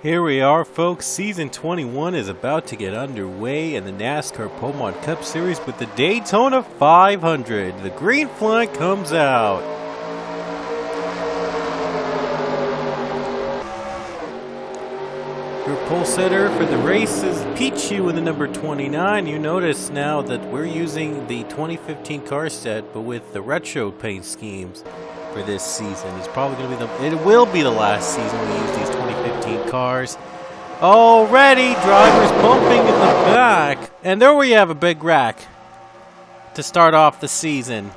Here we are, folks. Season 21 is about to get underway in the NASCAR Pomod Cup Series with the Daytona 500. The green flag comes out. Your pole setter for the race is Pichu with the number 29. You notice now that we're using the 2015 car set, but with the retro paint schemes for this season. It's probably going to be it will be the last season we use these 2015 cars. Already, drivers bumping in the back. And there we have a big wreck to start off the season.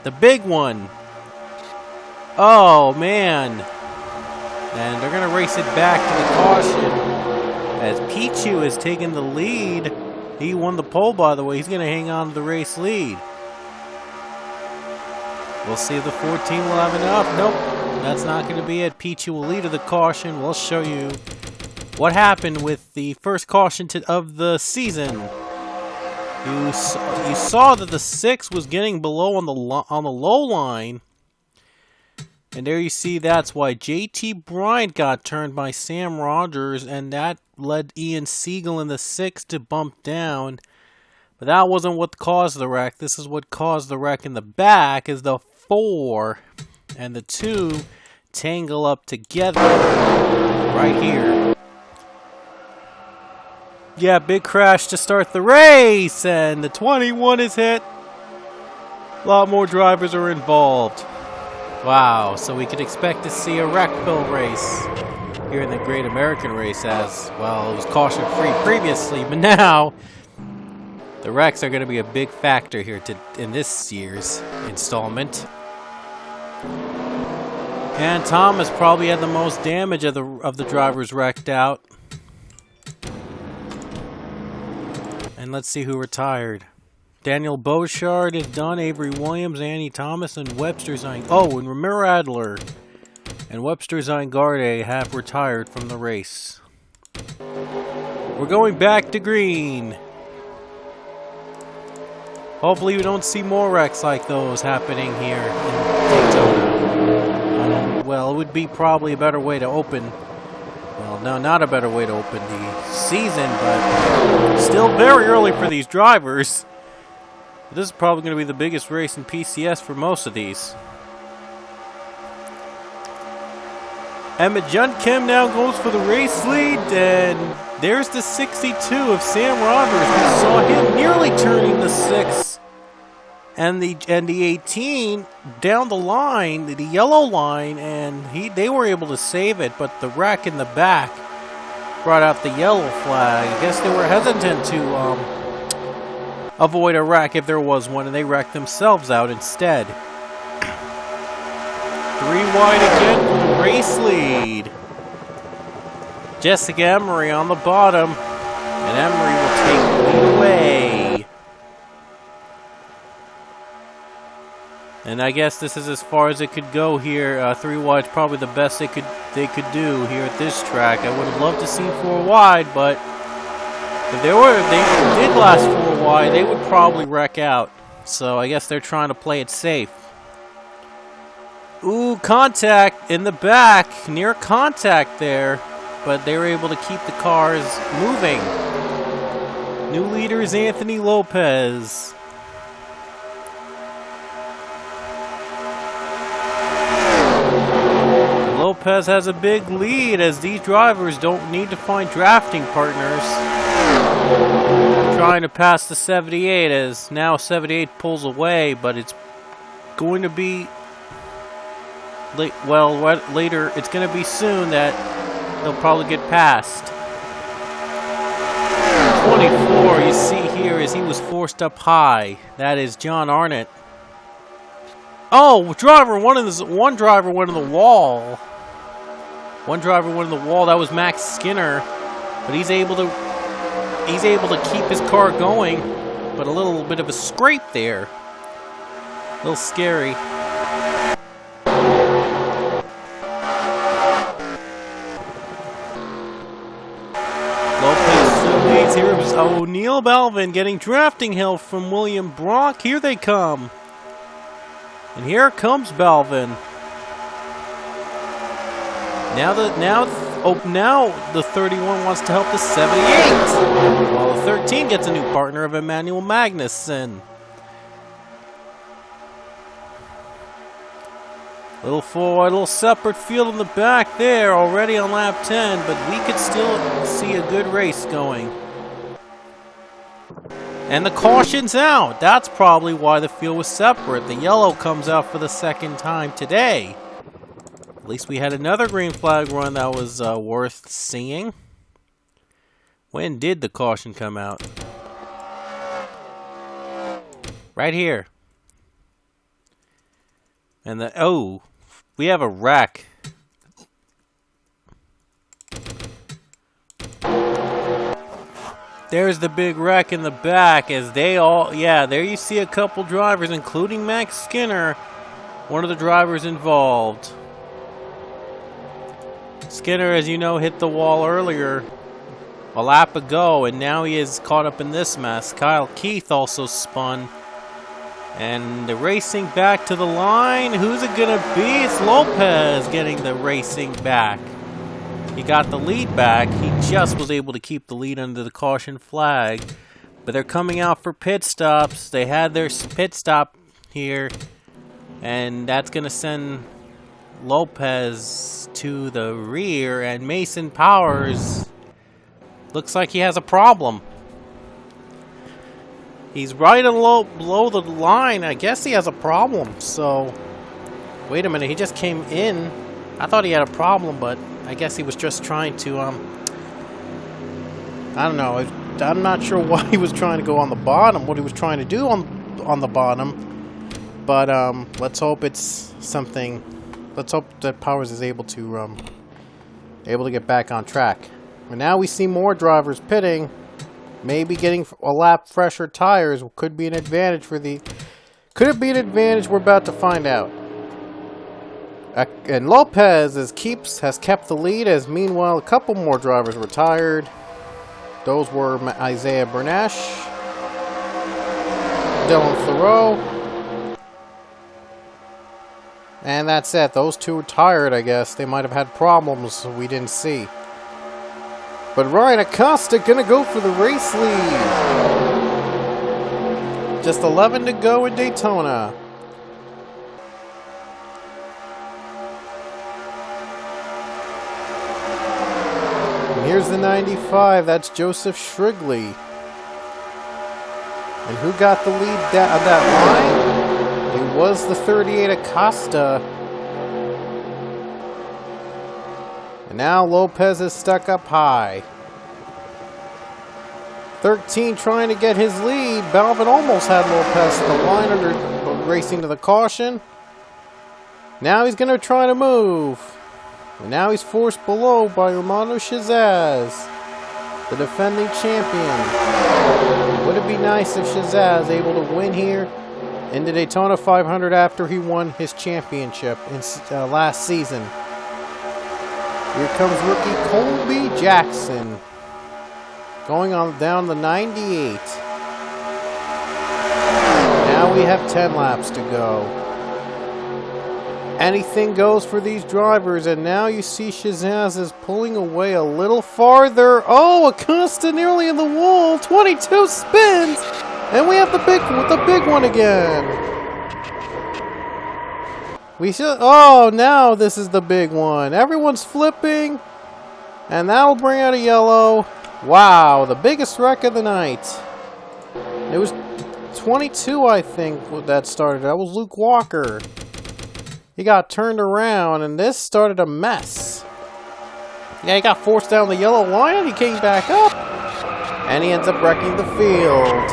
The big one. Oh, man. And they're going to race it back to the caution as Pichu is taking the lead. He won the pole, by the way. He's going to hang on to the race lead. We'll see if the 14 will have enough. Nope, that's not going to be it. Pichu will lead to the caution. We'll show you what happened with the first caution of the season. You saw that the 6 was getting below on the low line. And there you see that's why JT Bryant got turned by Sam Rogers, and that led Ian Siegel in the 6 to bump down. But that wasn't what caused the wreck. This is what caused the wreck in the back, is the 4 and the 2 tangle up together right here. Yeah, big crash to start the race, and the 21 is hit. A lot more drivers are involved. Wow, so we could expect to see a wreck-filled race here in the Great American Race, as, well, it was caution-free previously, but now the wrecks are going to be a big factor here in this year's installment. And Thomas probably had the most damage of the drivers wrecked out. And let's see who retired. Daniel Beauchard is done. Avery Williams, Annie Thomas, and Webster Zine. Oh, and Ramiro Adler and Webster Zingarde have retired from the race. We're going back to green. Hopefully we don't see more wrecks like those happening here in Daytona. Well, it would be probably a better way to open. Well, no, not a better way to open the season, but still very early for these drivers. This is probably going to be the biggest race in PCS for most of these. Emmett Junkim now goes for the race lead, and there's the 62 of Sam Rogers. We saw him nearly turning the 6 and the 18 down the line, the yellow line, and they were able to save it, but the wreck in the back brought out the yellow flag. I guess they were hesitant to avoid a wreck if there was one, and they wrecked themselves out instead. 3 wide again for the race lead. Jessica Emery on the bottom, and Emery will take the lead away. And I guess this is as far as it could go here. 3 wide is probably the best they could do here at this track. I would have loved to see 4 wide, but if they did last 4 wide, they would probably wreck out. So I guess they're trying to play it safe. Ooh, contact in the back. Near contact there. But they were able to keep the cars moving. New leader is Anthony Lopez. Lopez has a big lead as these drivers don't need to find drafting partners. Trying to pass the 78 as now 78 pulls away, but it's going to be later. It's going to be soon that they'll probably get past. 24, you see here, is he was forced up high. That is John Arnott. Oh, one driver went in the wall. One driver went in the wall. That was Max Skinner, but he's able to keep his car going. But a little bit of a scrape there. A little scary. Lopez still leads here. It was O'Neal Balvin getting drafting help from William Brock. Here they come. And here comes Balvin. Now Oh, now the 31 wants to help the 78. While the 13 gets a new partner of Emmanuel Magnussen. Little forward, little separate field in the back there, already on lap 10, but we could still see a good race going. And the caution's out. That's probably why the field was separate. The yellow comes out for the second time today. At least we had another green flag run that was worth seeing. When did the caution come out? Right here. And oh, we have a wreck. There's the big wreck in the back as they all, yeah, there you see a couple drivers, including Max Skinner, one of the drivers involved. Skinner, as you know, hit the wall earlier, a lap ago, and now he is caught up in this mess. Kyle Keith also spun. And the racing back to the line. Who's it going to be? It's Lopez getting the racing back. He got the lead back. He just was able to keep the lead under the caution flag. But they're coming out for pit stops. They had their pit stop here. And that's going to send Lopez to the rear. And Mason Powers looks like he has a problem. He's right below the line. I guess he has a problem. So, wait a minute. He just came in. I thought he had a problem, but I guess he was just trying to, I don't know. I'm not sure why he was trying to go on the bottom, what he was trying to do on the bottom. But, let's hope it's something. Let's hope that Powers is able to get back on track. And now we see more drivers pitting. Maybe getting a lap fresher tires could be an advantage for the... Could it be an advantage? We're about to find out. And Lopez has kept the lead, as meanwhile a couple more drivers retired. Those were Isaiah Bernash, Dylan Thoreau, and that's it. Those two retired, I guess. They might have had problems we didn't see. But Ryan Acosta gonna go for the race lead. Just 11 to go in Daytona. And here's the 95. That's Joseph Shrigley. And who got the lead on that line? It was the 38 Acosta. And now Lopez is stuck up high. 13 trying to get his lead. Balvin almost had Lopez at the line under racing to the caution. Now he's going to try to move. And now he's forced below by Romano Shazaz, the defending champion. Would it be nice if Shazaz able to win here in the Daytona 500 after he won his championship in last season? Here comes rookie Colby Jackson. Going on down the 98. Now we have 10 laps to go. Anything goes for these drivers, and now you see Shazaz is pulling away a little farther. Oh, Acosta nearly in the wall. 22 spins, and we have the big one again. We should. Oh, now this is the big one. Everyone's flipping, and that'll bring out a yellow. Wow, the biggest wreck of the night. It was 22, I think, that started. That was Luke Walker. He got turned around, and this started a mess. Yeah, he got forced down the yellow line, and he came back up. And he ends up wrecking the field.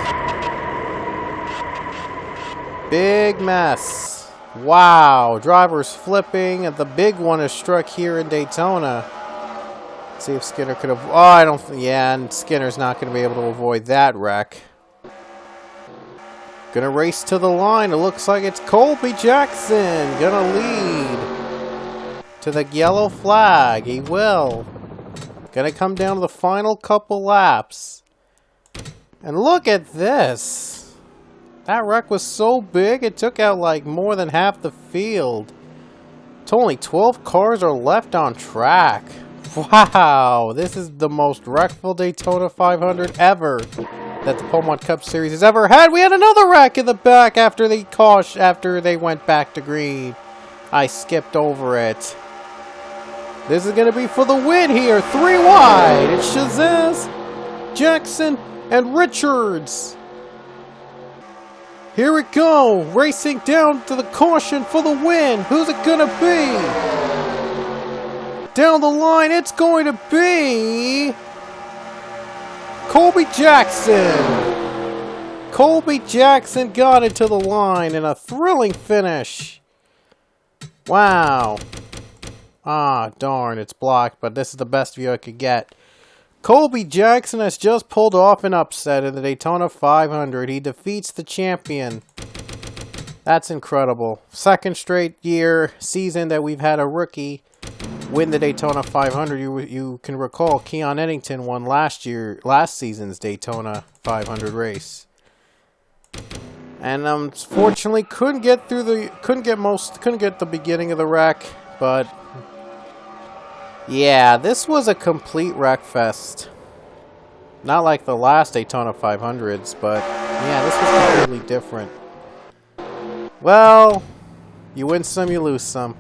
Big mess. Wow, drivers flipping, and the big one is struck here in Daytona. Let's see if Skinner could have... Oh, I don't... Yeah, and Skinner's not going to be able to avoid that wreck. Gonna race to the line. It looks like it's Colby Jackson gonna lead to the yellow flag. He will. Gonna come down to the final couple laps. And look at this. That wreck was so big, it took out like more than half the field. It's only 12 cars are left on track. Wow, this is the most wreckful Daytona 500 ever that the Pomont Cup Series has ever had. We had another wreck in the back after they went back to green. I skipped over it. This is going to be for the win here. 3 wide. It's Shazaz, Jackson, and Richards. Here we go. Racing down to the caution for the win. Who's it going to be? Down the line, it's going to be Colby Jackson. Colby Jackson got into the line in a thrilling finish. Wow. Ah, darn, it's blocked, but this is the best view I could get. Colby Jackson has just pulled off an upset in the Daytona 500. He defeats the champion. That's incredible. Second straight season that we've had a rookie win the Daytona 500. You can recall Keon Eddington won last season's Daytona 500 race, and unfortunately couldn't get the beginning of the wreck. But yeah, this was a complete wreck fest. Not like the last Daytona 500s, but yeah, this was completely different. Well, you win some, you lose some.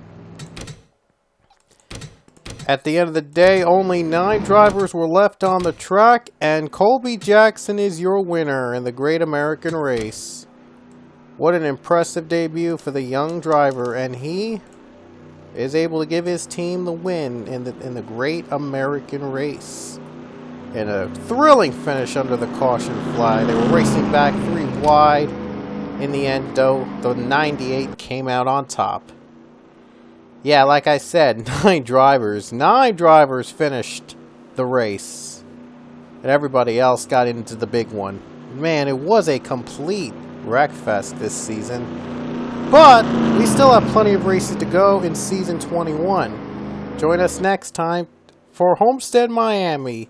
At the end of the day, only 9 drivers were left on the track, and Colby Jackson is your winner in the Great American Race. What an impressive debut for the young driver, and he is able to give his team the win in the Great American Race. In a thrilling finish under the caution flag. They were racing back 3 wide. In the end, though, the 98 came out on top. Yeah, like I said, 9 drivers finished the race. And everybody else got into the big one. Man, it was a complete wreckfest this season. But we still have plenty of races to go in season 21. Join us next time for Homestead Miami.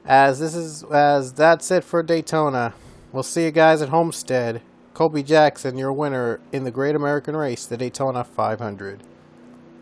That's it for Daytona. We'll see you guys at Homestead. Colby Jackson, your winner in the Great American Race, the Daytona 500.